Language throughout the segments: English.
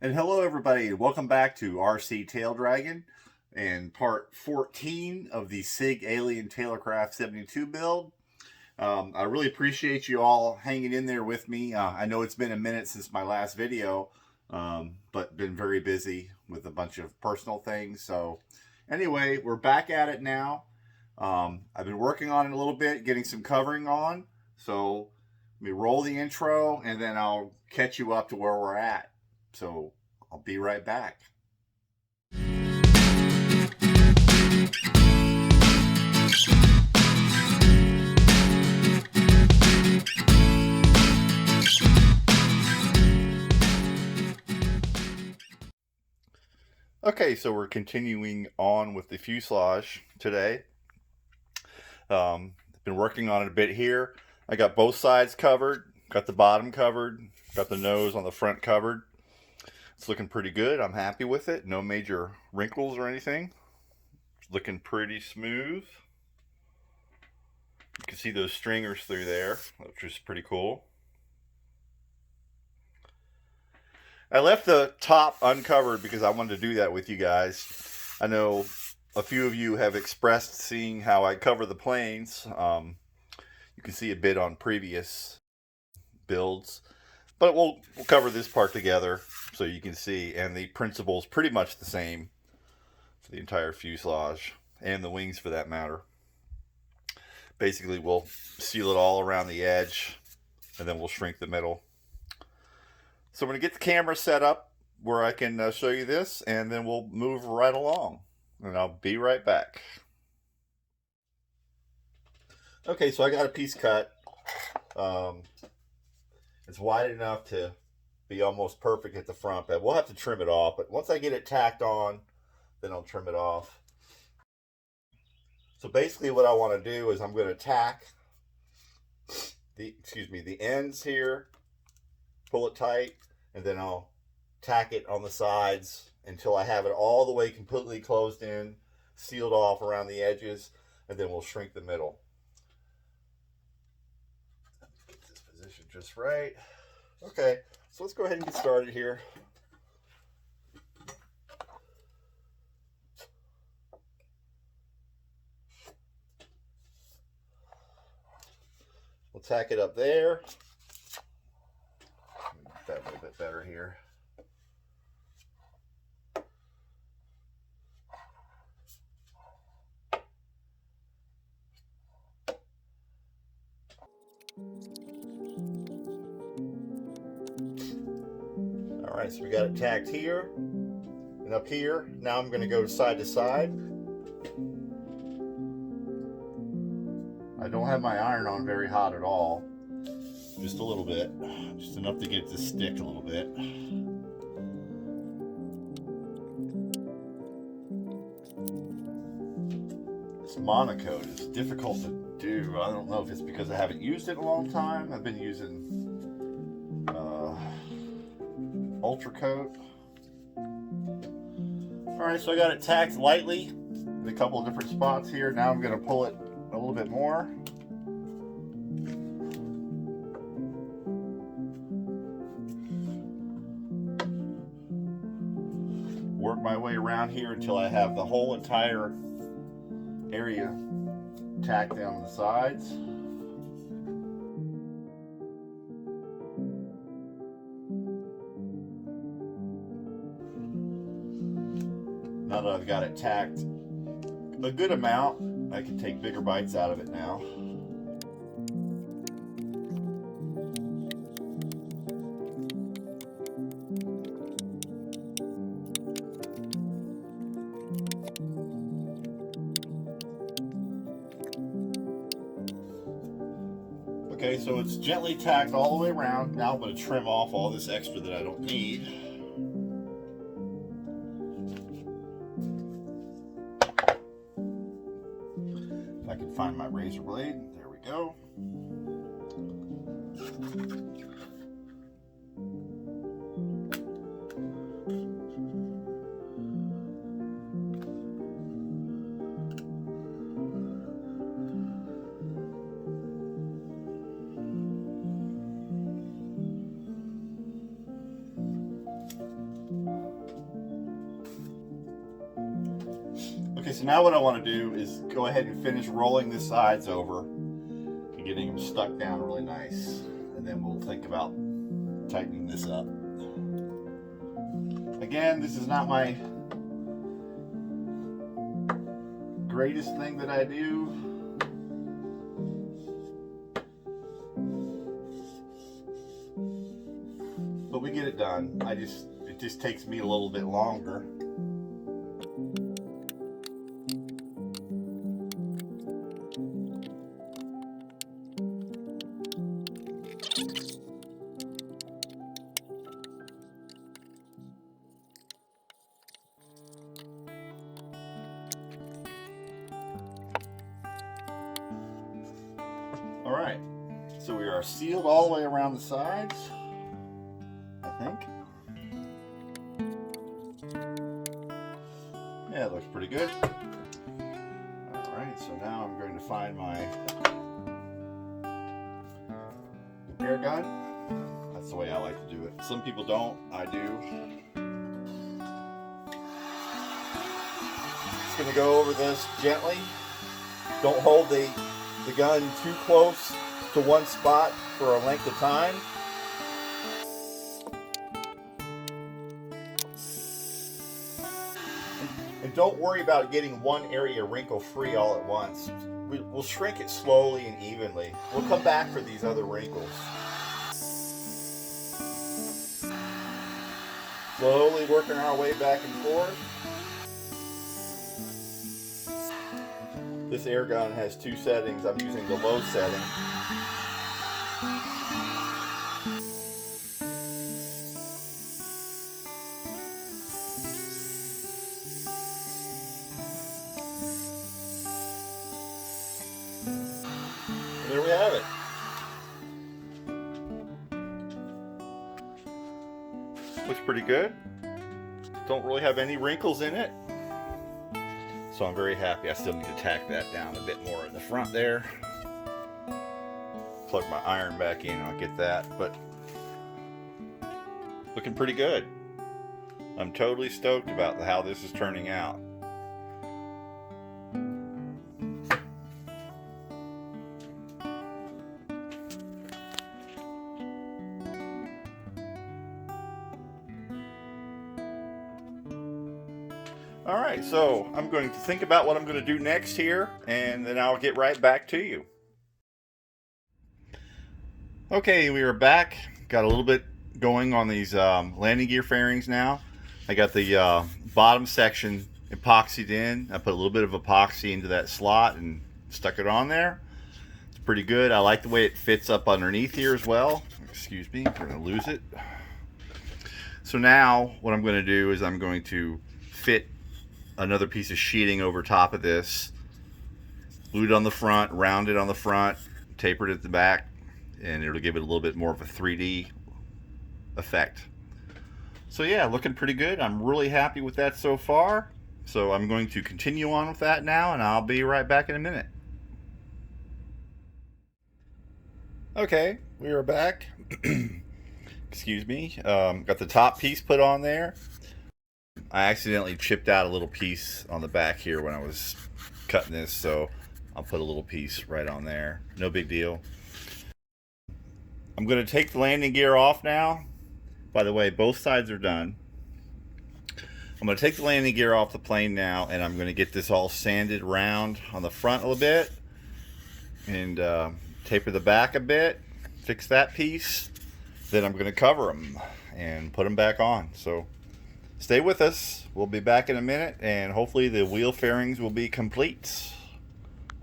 And hello everybody, welcome back to RC Taildraggin and part 14 of the Sig Alien TaylorCraft 72 build. I really appreciate you all hanging in there with me. I know it's been a minute since my last video, but been very busy with a bunch of personal things. So anyway, we're back at it now. I've been working on it a little bit, getting some covering on. So let me roll the intro and then I'll catch you up to where we're at. So I'll be right back. Okay, so we're continuing on with the fuselage today. Been working on it a bit here. I got both sides covered, got the bottom covered, got the nose on the front covered. It's looking pretty good. I'm happy with it. No major wrinkles or anything. It's looking pretty smooth. You can see those stringers through there, which is pretty cool. I left the top uncovered because I wanted to do that with you guys. I know a few of you have expressed seeing how I cover the planes. You can see a bit on previous builds, but we'll cover this part together so you can see, and the principle is pretty much the same for the entire fuselage and the wings for that matter. Basically, we'll seal it all around the edge and then we'll shrink the middle. So I'm going to get the camera set up where I can show you this, and then we'll move right along, and I'll be right back. Okay, so I got a piece cut. It's wide enough to be almost perfect at the front, but we'll have to trim it off. But once I get it tacked on, then I'll trim it off. So basically what I want to do is I'm going to tack the ends here, pull it tight, and then I'll tack it on the sides until I have it all the way completely closed in, sealed off around the edges, and then we'll shrink the middle. Get this position just right. Okay, so let's go ahead and get started here. We'll tack it up there. Make that a little bit better here. Alright, so we got it tacked here and up here. Now I'm going to go side to side. I don't have my iron on very hot at all. Just a little bit. Just enough to get it to stick a little bit. This monocoat is difficult to do. I don't know if it's because I haven't used it in a long time. I've been using Ultra Coat. Alright, so I got it tacked lightly in a couple of different spots here. Now I'm going to pull it a little bit more. Work my way around here until I have the whole entire area tacked down the sides. Now that I've got it tacked a good amount, I can take bigger bites out of it now. Okay, so it's gently tacked all the way around. Now I'm going to trim off all this extra that I don't need. If I can find my razor blade, there we go. Okay, so now what I want to do is go ahead and finish rolling the sides over and getting them stuck down really nice. And then we'll think about tightening this up. Again, this is not my greatest thing that I do. But we get it done. It just takes me a little bit longer. All right, so we are sealed all the way around the sides, I think. Yeah, it looks pretty good. All right, so now I'm going to find my air gun. That's the way I like to do it. Some people don't, I do. Just gonna go over this gently. Don't hold the gun too close to one spot for a length of time. And don't worry about getting one area wrinkle free all at once. We'll shrink it slowly and evenly. We'll come back for these other wrinkles. Slowly working our way back and forth. This air gun has two settings. I'm using the low setting. And there we have it. Looks pretty good. Don't really have any wrinkles in it. So I'm very happy. I still need to tack that down a bit more in the front there. Plug my iron back in, I'll get that. But looking pretty good. I'm totally stoked about how this is turning out. All right, so I'm going to think about what I'm going to do next here, and then I'll get right back to you. Okay, we are back. Got a little bit going on these landing gear fairings now. I got the bottom section epoxied in. I put a little bit of epoxy into that slot and stuck it on there. It's pretty good. I like the way it fits up underneath here as well. Excuse me, I'm going to lose it. So now what I'm going to do is I'm going to fit another piece of sheeting over top of this, glued on the front, rounded on the front, tapered at the back, and it'll give it a little bit more of a 3D effect. So yeah, looking pretty good. I'm really happy with that so far. So I'm going to continue on with that now, and I'll be right back in a minute. Okay, we are back. Excuse me. Got the top piece put on there. I accidentally chipped out a little piece on the back here when I was cutting this, so I'll put a little piece right on there. No big deal. I'm going to take the landing gear off now. By the way, both sides are done. I'm going to take the landing gear off the plane now, and I'm going to get this all sanded round on the front a little bit, and taper the back a bit, fix that piece. Then I'm going to cover them and put them back on. So stay with us. We'll be back in a minute, and hopefully the wheel fairings will be complete.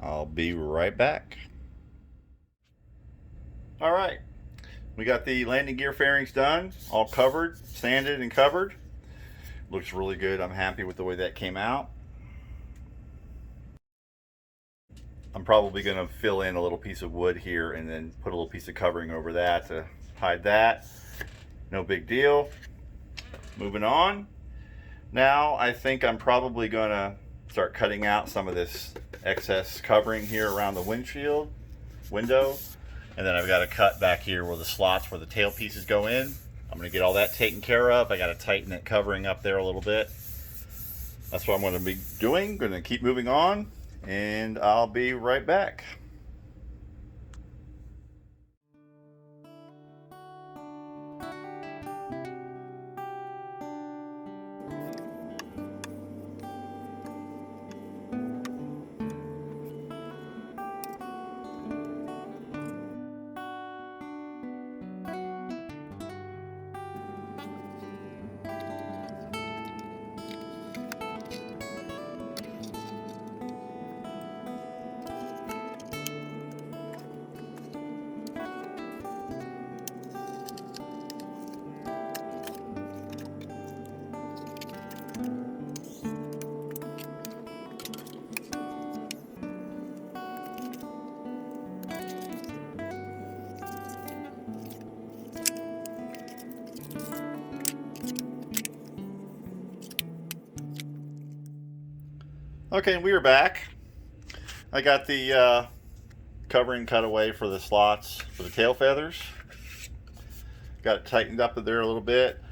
I'll be right back. All right, we got the landing gear fairings done, all covered, sanded and covered. Looks really good. I'm happy with the way that came out. I'm probably going to fill in a little piece of wood here and then put a little piece of covering over that to hide that. No big deal. Moving on. Now I think I'm probably going to start cutting out some of this excess covering here around the window, and then I've got to cut back here where the slots where the tail pieces go in. I'm going to get all that taken care of. I got to tighten that covering up there a little bit. That's what I'm going to be doing. Going to keep moving on, and I'll be right back. Okay, we are back. I got the covering cut away for the slots for the tail feathers. Got it tightened up there a little bit.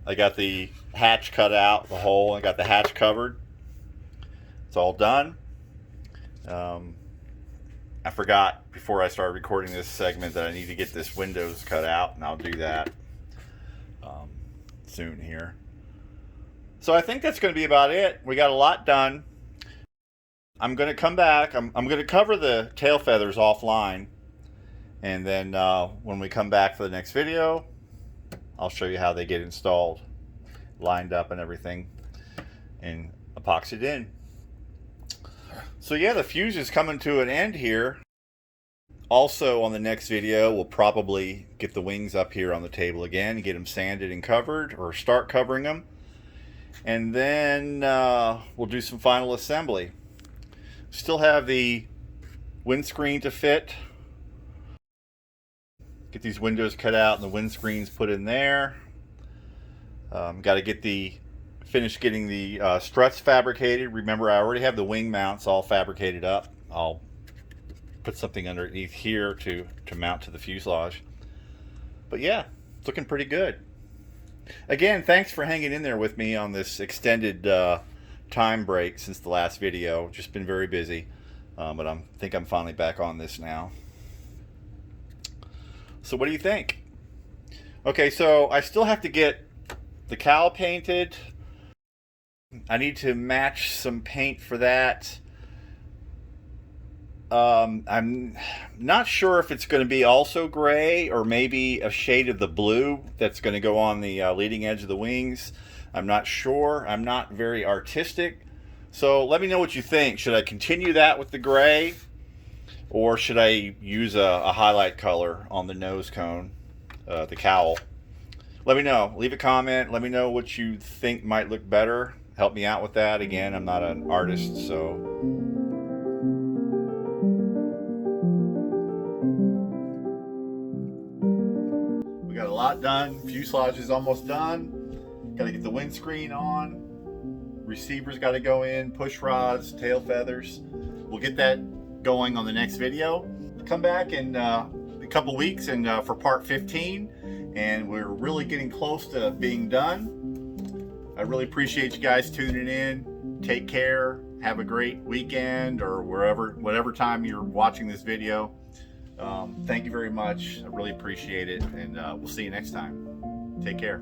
I got the hatch cut out, the hole. I got the hatch covered. It's all done. I forgot before I started recording this segment that I need to get this windows cut out, and I'll do that soon here. So I think that's going to be about it. We got a lot done. I'm going to come back. I'm going to cover the tail feathers offline, and then when we come back for the next video, I'll show you how they get installed, lined up and everything, and epoxied in. So yeah, the fuse is coming to an end here. Also on the next video, we'll probably get the wings up here on the table again, get them sanded and covered, or start covering them. And then we'll do some final assembly. Still have the windscreen to fit. Get these windows cut out and the windscreens put in there. Got to finish getting the struts fabricated. Remember, I already have the wing mounts all fabricated up. I'll put something underneath here to mount to the fuselage. But yeah, it's looking pretty good. Again, thanks for hanging in there with me on this extended time break since the last video. Just been very busy, but I think I'm finally back on this now. So what do you think? Okay, so I still have to get the cowl painted. I need to match some paint for that. I'm not sure if it's going to be also gray or maybe a shade of the blue that's going to go on the leading edge of the wings. I'm not sure. I'm not very artistic. So let me know what you think. Should I continue that with the gray, or should I use a highlight color on the nose cone, the cowl? Let me know. Leave a comment. Let me know what you think might look better. Help me out with that. Again, I'm not an artist, so... Got a lot done. Fuselage is almost done. Got to get the windscreen on. Receivers got to go in. Push rods, tail feathers. We'll get that going on the next video. Come back in a couple weeks and for part 15, and we're really getting close to being done. I really appreciate you guys tuning in. Take care. Have a great weekend, or whatever time you're watching this video. Thank you very much. I really appreciate it, and we'll see you next time. Take care.